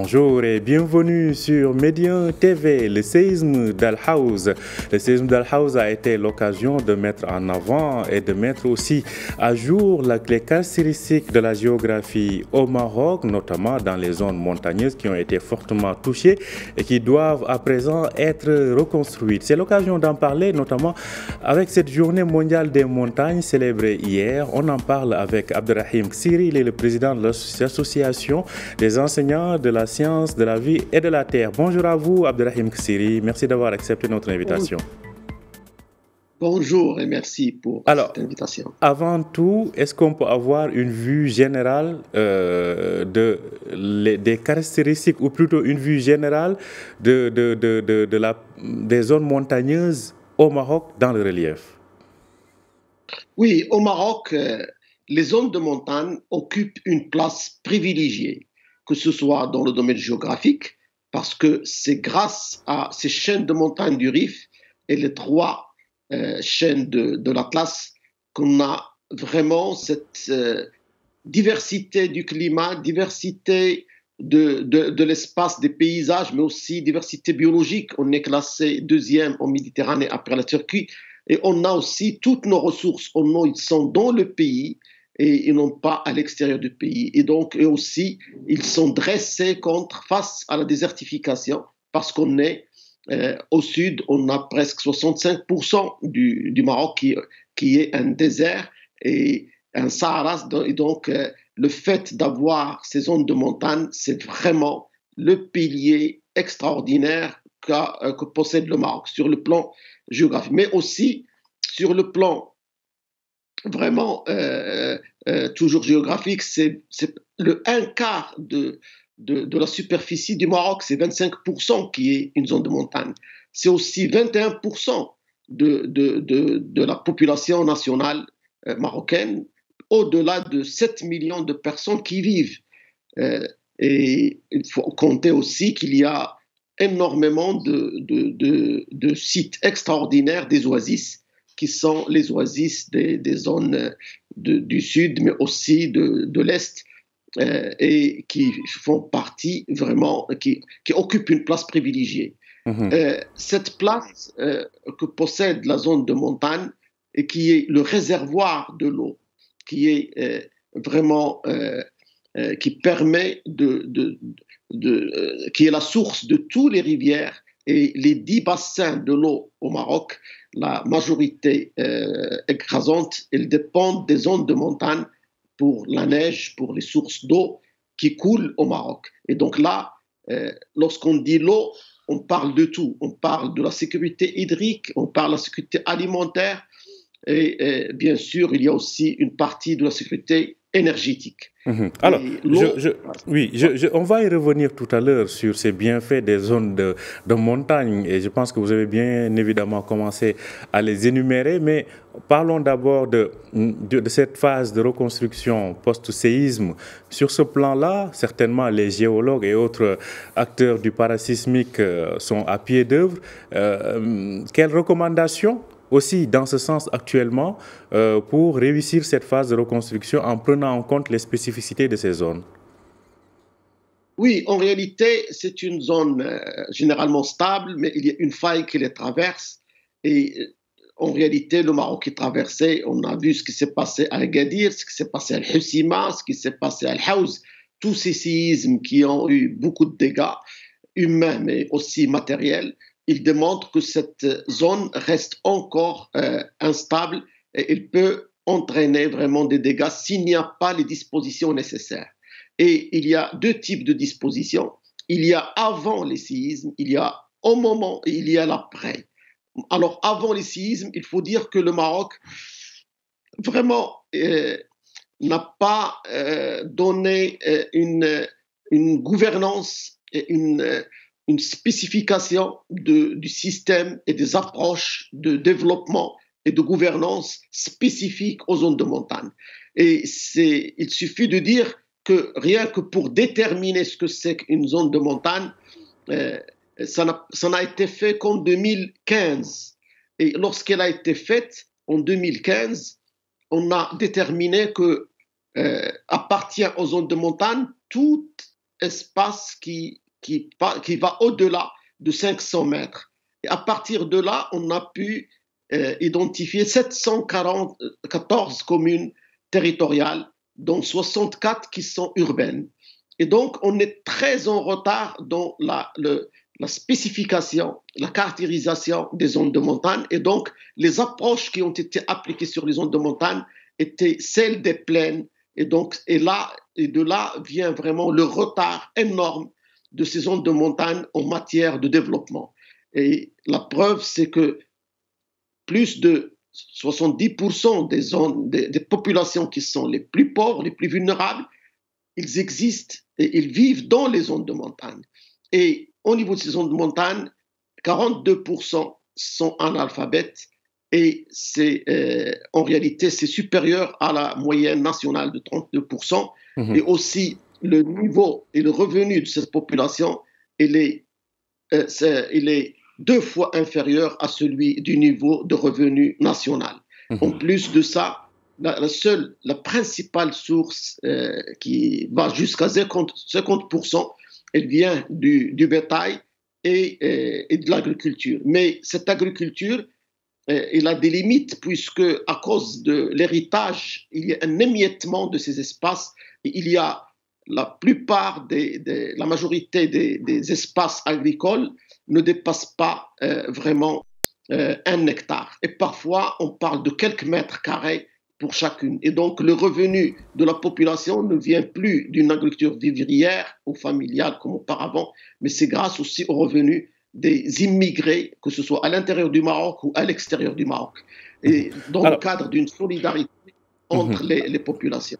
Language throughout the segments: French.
Bonjour et bienvenue sur Médien TV, le séisme d'Al-Haouz. Le séisme d'Al-Haouz a été l'occasion de mettre en avant et de mettre aussi à jour les caractéristiques de la géographie au Maroc, notamment dans les zones montagneuses qui ont été fortement touchées et qui doivent à présent être reconstruites. C'est l'occasion d'en parler, notamment avec cette journée mondiale des montagnes célébrée hier. On en parle avec Abderrahim Ksiri, il est le président de l'association des enseignants de la science, de la vie et de la terre. Bonjour à vous, Abderrahim Ksiri. Merci d'avoir accepté notre invitation. Bonjour et merci pour cette invitation. Avant tout, est-ce qu'on peut avoir une vue générale des caractéristiques, ou plutôt une vue générale des zones montagneuses au Maroc dans le relief? Oui, au Maroc, les zones de montagne occupent une place privilégiée, que ce soit dans le domaine géographique, parce que c'est grâce à ces chaînes de montagnes du Rif et les trois chaînes de l'Atlas qu'on a vraiment cette diversité du climat, diversité de l'espace, des paysages, mais aussi diversité biologique. On est classé deuxième en Méditerranée après la Turquie. Et on a aussi toutes nos ressources. Ils sont dans le pays et ils n'ont pas à l'extérieur du pays. Et donc, eux aussi, ils sont dressés face à la désertification parce qu'on est au sud, on a presque 65% du Maroc qui est un désert et un Sahara. Et donc, le fait d'avoir ces zones de montagne, c'est vraiment le pilier extraordinaire que possède le Maroc sur le plan géographique, mais aussi sur le plan vraiment toujours géographique. C'est le un quart de la superficie du Maroc, c'est 25% qui est une zone de montagne. C'est aussi 21% de la population nationale marocaine, au-delà de 7 millions de personnes qui y vivent. Et il faut compter aussi qu'il y a énormément de sites extraordinaires, des oasis, qui sont les oasis des zones du sud, mais aussi de l'est, et qui font partie vraiment, qui occupent une place privilégiée. Cette place que possède la zone de montagne et qui est le réservoir de l'eau, qui est vraiment qui permet qui est la source de toutes les rivières et les 10 bassins de l'eau au Maroc, la majorité écrasante, ils dépendent des zones de montagne pour la neige, pour les sources d'eau qui coulent au Maroc. Et donc là, lorsqu'on dit l'eau, on parle de tout. On parle de la sécurité hydrique, on parle de la sécurité alimentaire et bien sûr, il y a aussi une partie de la sécurité énergétique. Alors, on va y revenir tout à l'heure sur ces bienfaits des zones de montagne et je pense que vous avez bien évidemment commencé à les énumérer, mais parlons d'abord de cette phase de reconstruction post-séisme. Sur ce plan-là, certainement les géologues et autres acteurs du parasismique sont à pied d'œuvre. Quelles recommandations aussi dans ce sens actuellement pour réussir cette phase de reconstruction en prenant en compte les spécificités de ces zones? Oui, en réalité, c'est une zone généralement stable, mais il y a une faille qui les traverse. Et en réalité, le Maroc est traversé. On a vu ce qui s'est passé à Agadir, ce qui s'est passé à Al-Hoceima, ce qui s'est passé à Al-Haouz. Tous ces séismes qui ont eu beaucoup de dégâts humains, mais aussi matériels. Il démontre que cette zone reste encore instable et il peut entraîner vraiment des dégâts s'il n'y a pas les dispositions nécessaires. Et il y a deux types de dispositions. Il y a avant les séismes, il y a au moment et il y a l'après. Alors avant les séismes, il faut dire que le Maroc vraiment n'a pas donné une gouvernance et une spécification du système et des approches de développement et de gouvernance spécifiques aux zones de montagne. Et il suffit de dire que rien que pour déterminer ce que c'est qu'une zone de montagne, ça n'a été fait qu'en 2015. Et lorsqu'elle a été faite en 2015, on a déterminé que appartient aux zones de montagne toute espace qui va au-delà de 500 mètres. Et à partir de là, on a pu identifier 714 communes territoriales, dont 64 qui sont urbaines. Et donc, on est très en retard dans la spécification, la caractérisation des zones de montagne. Et donc, les approches qui ont été appliquées sur les zones de montagne étaient celles des plaines. Et de là vient vraiment le retard énorme de ces zones de montagne en matière de développement. Et la preuve, c'est que plus de 70% des populations qui sont les plus pauvres, les plus vulnérables, ils existent et ils vivent dans les zones de montagne. Et au niveau de ces zones de montagne, 42% sont analphabètes et en réalité, c'est supérieur à la moyenne nationale de 32%. Et aussi, le niveau et le revenu de cette population, il est 2 fois inférieur à celui du niveau de revenu national. En plus de ça, la principale source qui va jusqu'à 50%, elle vient du bétail et de l'agriculture. Mais cette agriculture, il a des limites puisque à cause de l'héritage, il y a un émiettement de ces espaces. Et il y a la majorité des espaces agricoles ne dépassent pas vraiment 1 hectare. Et parfois, on parle de quelques mètres carrés pour chacune. Et donc, le revenu de la population ne vient plus d'une agriculture vivrière ou familiale comme auparavant, mais c'est grâce aussi au revenu des immigrés, que ce soit à l'intérieur du Maroc ou à l'extérieur du Maroc, et dans le cadre d'une solidarité entre les populations.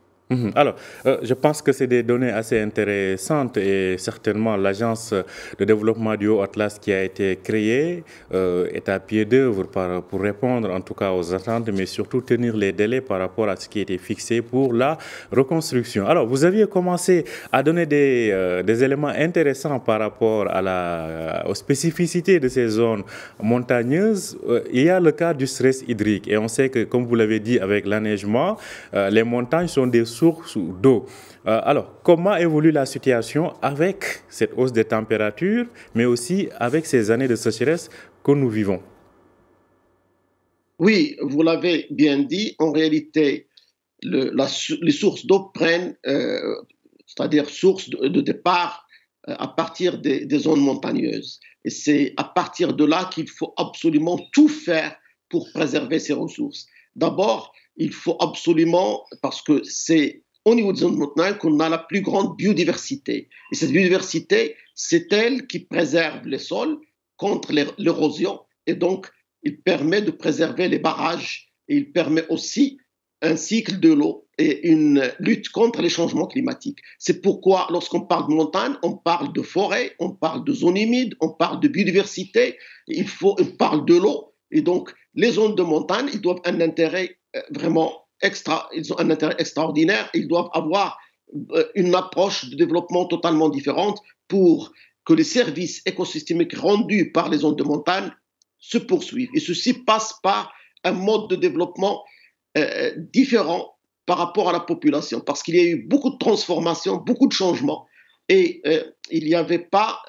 Alors, je pense que c'est des données assez intéressantes et certainement l'agence de développement du Haut-Atlas qui a été créée est à pied d'œuvre pour répondre en tout cas aux attentes, mais surtout tenir les délais par rapport à ce qui a été fixé pour la reconstruction. Alors, vous aviez commencé à donner des éléments intéressants par rapport aux spécificités de ces zones montagneuses. Il y a le cas du stress hydrique et on sait que, comme vous l'avez dit, avec l'enneigement, les montagnes sont des sources d'eau. Alors, comment évolue la situation avec cette hausse des températures, mais aussi avec ces années de sécheresse que nous vivons? Oui, vous l'avez bien dit. En réalité, les sources d'eau prennent, c'est-à-dire sources de départ à partir des zones montagneuses. Et c'est à partir de là qu'il faut absolument tout faire pour préserver ces ressources. D'abord, il faut absolument, parce que c'est au niveau des zones montagneuses qu'on a la plus grande biodiversité. Et cette biodiversité, c'est elle qui préserve les sols contre l'érosion. Et donc, il permet de préserver les barrages. Et il permet aussi un cycle de l'eau et une lutte contre les changements climatiques. C'est pourquoi, lorsqu'on parle de montagne, on parle de forêt, on parle de zones humides, on parle de biodiversité, on parle de l'eau. Et donc, les zones de montagne, ils doivent un intérêt ils ont un intérêt extraordinaire. Ils doivent avoir une approche de développement totalement différente pour que les services écosystémiques rendus par les zones de montagne se poursuivent. Et ceci passe par un mode de développement différent par rapport à la population, parce qu'il y a eu beaucoup de transformations, beaucoup de changements, et il n'y avait pas,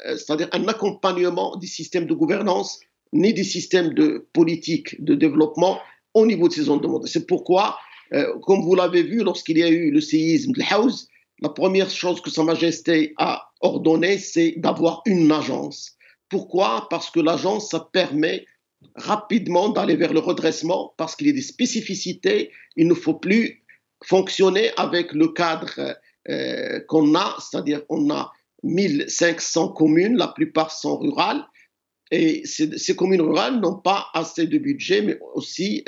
c'est-à-dire un accompagnement des systèmes de gouvernance ni des systèmes de politique de développement au niveau de ces zones de montagne. C'est pourquoi, comme vous l'avez vu, lorsqu'il y a eu le séisme de Haouz, la première chose que Sa Majesté a ordonné, c'est d'avoir une agence. Pourquoi? Parce que l'agence, ça permet rapidement d'aller vers le redressement, parce qu'il y a des spécificités. Il ne faut plus fonctionner avec le cadre qu'on a, c'est-à-dire on a 1500 communes, la plupart sont rurales, et ces communes rurales n'ont pas assez de budget, mais aussi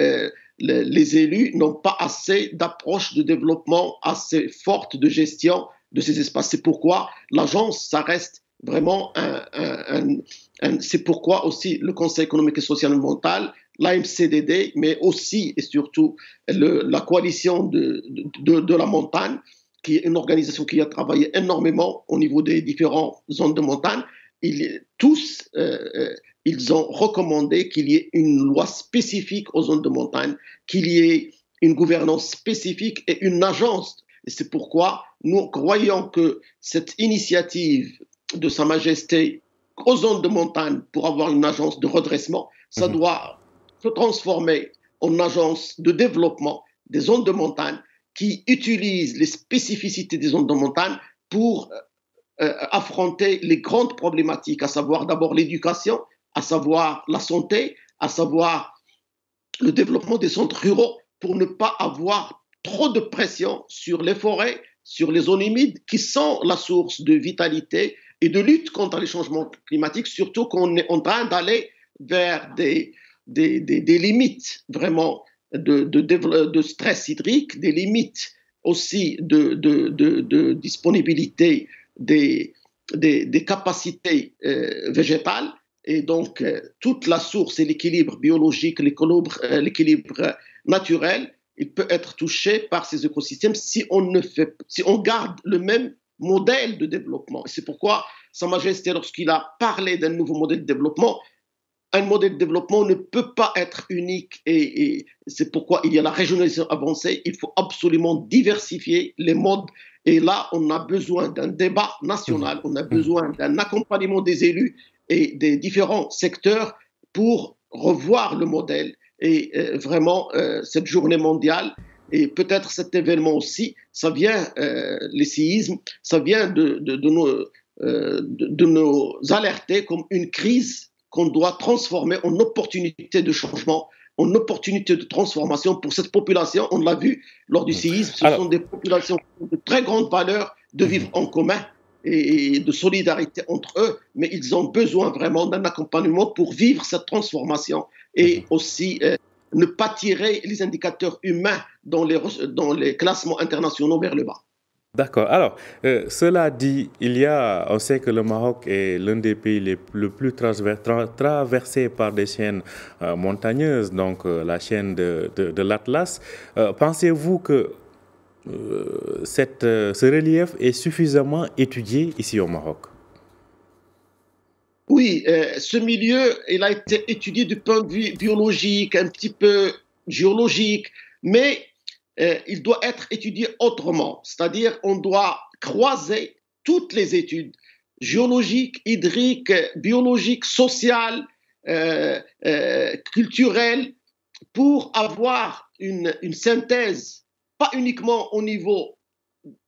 les élus n'ont pas assez d'approche de développement assez forte de gestion de ces espaces. C'est pourquoi l'agence, ça reste vraiment c'est pourquoi aussi le Conseil économique et social et environnemental, l'AMCDD, mais aussi et surtout la coalition de la montagne, qui est une organisation qui a travaillé énormément au niveau des différentes zones de montagne. Tous, ils ont recommandé qu'il y ait une loi spécifique aux zones de montagne, qu'il y ait une gouvernance spécifique et une agence Et c'est pourquoi nous croyons que cette initiative de Sa Majesté aux zones de montagne pour avoir une agence de redressement, ça doit se transformer en agence de développement des zones de montagne qui utilise les spécificités des zones de montagne pour affronter les grandes problématiques, à savoir d'abord l'éducation, à savoir la santé, à savoir le développement des centres ruraux pour ne pas avoir trop de pression sur les forêts, sur les zones humides qui sont la source de vitalité et de lutte contre les changements climatiques, surtout qu'on est en train d'aller vers des limites vraiment de stress hydrique, des limites aussi de disponibilité des capacités végétales. Et donc, toute la source et l'équilibre biologique, l'équilibre naturel, il peut être touché par ces écosystèmes si on garde le même modèle de développement. C'est pourquoi Sa Majesté, lorsqu'il a parlé d'un nouveau modèle de développement, un modèle de développement ne peut pas être unique et c'est pourquoi il y a la régionalisation avancée. Il faut absolument diversifier les modes. Et là, on a besoin d'un débat national, on a besoin d'un accompagnement des élus et des différents secteurs pour revoir le modèle. Et vraiment, cette journée mondiale, et peut-être cet événement aussi, ça vient, les séismes, ça vient de nous alerter comme une crise qu'on doit transformer en opportunité de changement, en opportunité de transformation pour cette population. On l'a vu lors du séisme, ce sont des populations de très grande valeur de vivre en commun et de solidarité entre eux, mais ils ont besoin vraiment d'un accompagnement pour vivre cette transformation et aussi ne pas tirer les indicateurs humains dans les classements internationaux vers le bas. D'accord. Alors, cela dit, on sait que le Maroc est l'un des pays le plus traversé par des chaînes montagneuses, donc la chaîne de l'Atlas. Pensez-vous que ce relief est suffisamment étudié ici au Maroc? Oui, ce milieu, il a été étudié du point de vue biologique, un petit peu géologique, mais il doit être étudié autrement. C'est-à-dire, on doit croiser toutes les études géologiques, hydriques, biologiques, sociales, culturelles, pour avoir une synthèse, pas uniquement au niveau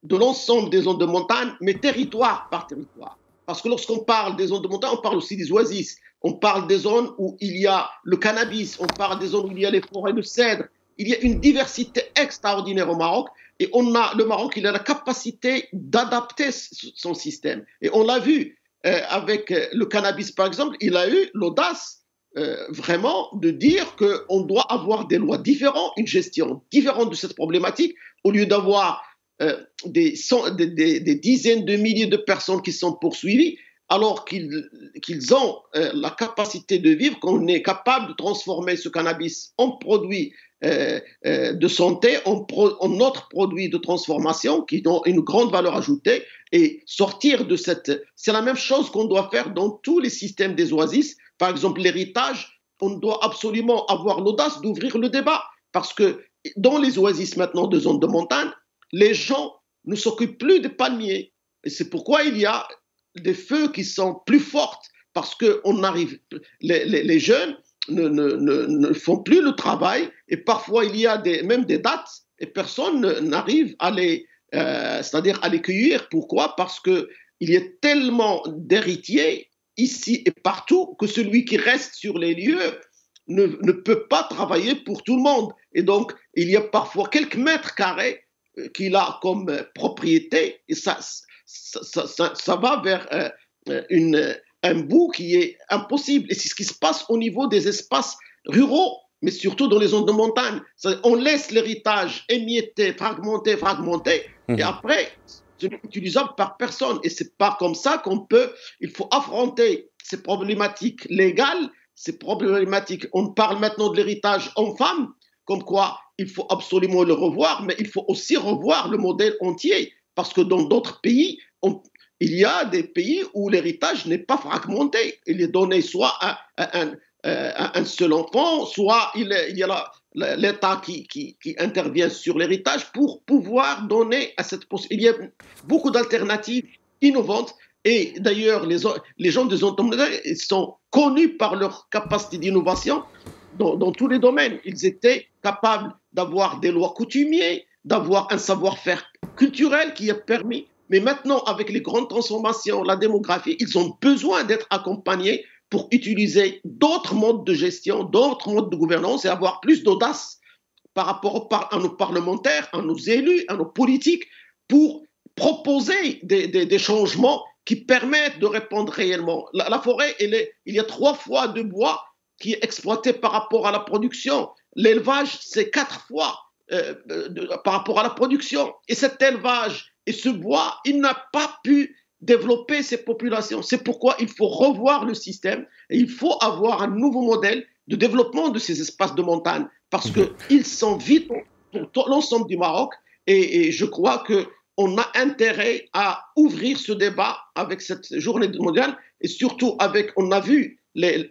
de l'ensemble des zones de montagne, mais territoire par territoire. Parce que lorsqu'on parle des zones de montagne, on parle aussi des oasis. On parle des zones où il y a le cannabis, on parle des zones où il y a les forêts de cèdre. Il y a une diversité extraordinaire au Maroc et le Maroc, il a la capacité d'adapter son système. Et on l'a vu avec le cannabis, par exemple, il a eu l'audace vraiment de dire qu'on doit avoir des lois différentes, une gestion différente de cette problématique, au lieu d'avoir des dizaines de milliers de personnes qui sont poursuivies, alors qu'ils ont la capacité de vivre, qu'on est capable de transformer ce cannabis en produit de santé, en autres produits de transformation qui ont une grande valeur ajoutée et sortir de cette... C'est la même chose qu'on doit faire dans tous les systèmes des oasis. Par exemple, l'héritage, on doit absolument avoir l'audace d'ouvrir le débat parce que dans les oasis maintenant de zones de montagne, les gens ne s'occupent plus des palmiers. Et c'est pourquoi il y a des feux qui sont plus fortes parce que les jeunes ne font plus le travail et parfois il y a même des dates et personne n'arrive à c'est-à-dire à les cueillir. Pourquoi? Parce qu'il y a tellement d'héritiers ici et partout que celui qui reste sur les lieux ne peut pas travailler pour tout le monde. Et donc, il y a parfois quelques mètres carrés qu'il a comme propriété et ça va vers un bout qui est impossible. Et c'est ce qui se passe au niveau des espaces ruraux, mais surtout dans les zones de montagne. On laisse l'héritage émietté, fragmenté, et après, c'est utilisable par personne. Et c'est pas comme ça il faut affronter ces problématiques légales, ces problématiques. On parle maintenant de l'héritage homme-femme, comme quoi il faut absolument le revoir, mais il faut aussi revoir le modèle entier, parce que dans d'autres pays, il y a des pays où l'héritage n'est pas fragmenté. Il est donné soit à un seul enfant, soit il y a l'État qui intervient sur l'héritage pour pouvoir donner à cette possibilité. Il y a beaucoup d'alternatives innovantes. Et d'ailleurs, les gens des zones monétaires sont connus par leur capacité d'innovation dans tous les domaines. Ils étaient capables d'avoir des lois coutumières, d'avoir un savoir-faire culturel qui a permis. Mais maintenant, avec les grandes transformations, la démographie, ils ont besoin d'être accompagnés pour utiliser d'autres modes de gestion, d'autres modes de gouvernance et avoir plus d'audace par rapport à nos parlementaires, à nos élus, à nos politiques, pour proposer des changements qui permettent de répondre réellement. La forêt, il y a 3 fois de bois qui est exploité par rapport à la production. L'élevage, c'est 4 fois par rapport à la production. Et cet élevage et ce bois, il n'a pas pu développer ces populations. C'est pourquoi il faut revoir le système et il faut avoir un nouveau modèle de développement de ces espaces de montagne parce qu'ils sont vides pour l'ensemble du Maroc et je crois qu'on a intérêt à ouvrir ce débat avec cette journée mondiale et surtout on a vu,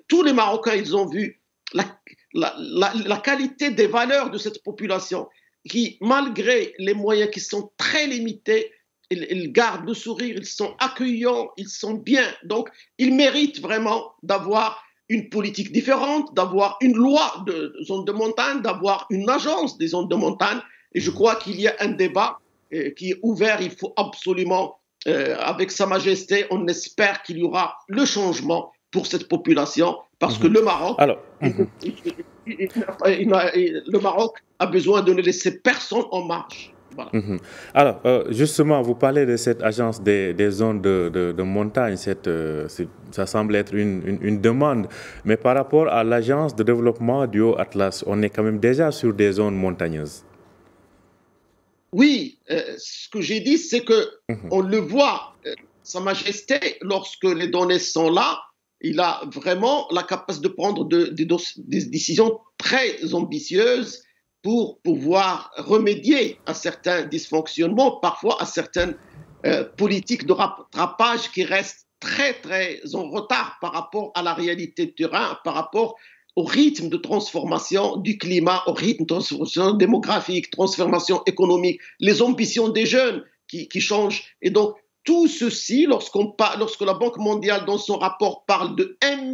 tous les Marocains, ils ont vu la qualité des valeurs de cette population qui, malgré les moyens qui sont très limités, ils gardent le sourire, ils sont accueillants, ils sont bien. Donc, ils méritent vraiment d'avoir une politique différente, d'avoir une loi de zones de montagne, d'avoir une agence des zones de montagne. Et je crois qu'il y a un débat qui est ouvert. Il faut absolument, avec Sa Majesté, on espère qu'il y aura le changement pour cette population parce que le Maroc, le Maroc a besoin de ne laisser personne en marge. Voilà. Alors, justement, vous parlez de cette agence des zones de montagne, ça semble être une demande, mais par rapport à l'agence de développement du Haut-Atlas, on est quand même déjà sur des zones montagneuses. Oui, ce que j'ai dit, c'est qu'on le voit, Sa Majesté, lorsque les données sont là, il a vraiment la capacité de prendre des décisions très ambitieuses pour pouvoir remédier à certains dysfonctionnements, parfois à certaines politiques de rattrapage qui restent très, très en retard par rapport à la réalité du terrain, par rapport au rythme de transformation du climat, au rythme de transformation démographique, transformation économique, les ambitions des jeunes qui changent. Et donc, tout ceci, lorsque la Banque mondiale, dans son rapport, parle de 1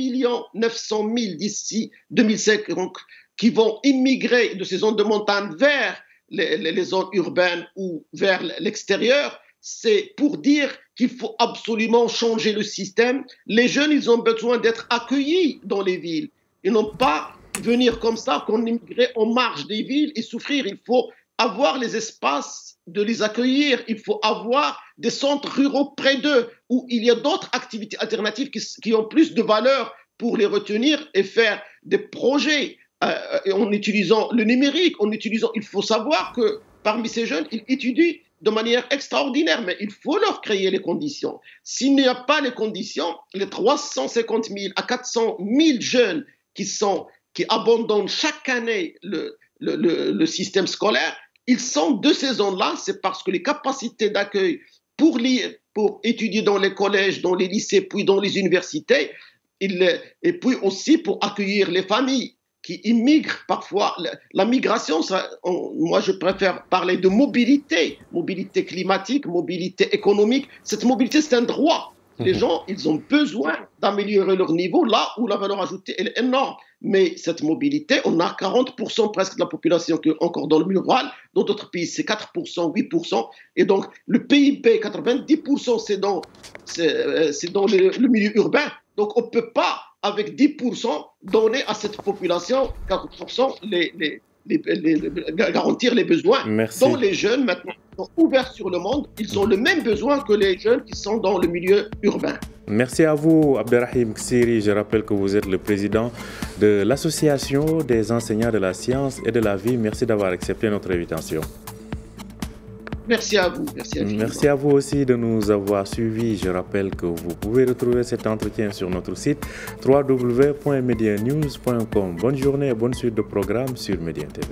900 000 d'ici 2050, qui vont immigrer de ces zones de montagne vers les zones urbaines ou vers l'extérieur, c'est pour dire qu'il faut absolument changer le système. Les jeunes, ils ont besoin d'être accueillis dans les villes. Ils n'ont pas venir comme ça, qu'on immigrait en marge des villes et souffrir. Il faut avoir les espaces de les accueillir. Il faut avoir des centres ruraux près d'eux où il y a d'autres activités alternatives qui ont plus de valeur pour les retenir et faire des projets en utilisant le numérique, il faut savoir que parmi ces jeunes, ils étudient de manière extraordinaire, mais il faut leur créer les conditions. S'il n'y a pas les conditions, les 350 000 à 400 000 jeunes qui abandonnent chaque année le système scolaire, ils sont de ces zones-là, c'est parce que les capacités d'accueil pour étudier dans les collèges, dans les lycées, puis dans les universités, et puis aussi pour accueillir les familles qui immigrent parfois. La migration, moi je préfère parler de mobilité climatique, mobilité économique. Cette mobilité, c'est un droit. Les gens, ils ont besoin d'améliorer leur niveau là où la valeur ajoutée elle est énorme. Mais cette mobilité, on a 40% presque de la population qui est encore dans le milieu rural. Dans d'autres pays, c'est 4%, 8%. Et donc, le PIB, 90%, c'est dans le milieu urbain. Donc, on ne peut pas, avec 10%, donner à cette population 40% garantir les besoins. Merci. Donc, les jeunes, maintenant, sont ouverts sur le monde. Ils ont le même besoin que les jeunes qui sont dans le milieu urbain. Merci à vous, Abderrahim Ksiri. Je rappelle que vous êtes le président de l'Association des enseignants de la science et de la vie. Merci d'avoir accepté notre invitation. Merci à vous. Merci à vous aussi de nous avoir suivis. Je rappelle que vous pouvez retrouver cet entretien sur notre site www.medianews.com. Bonne journée et bonne suite de programmes sur Médien TV.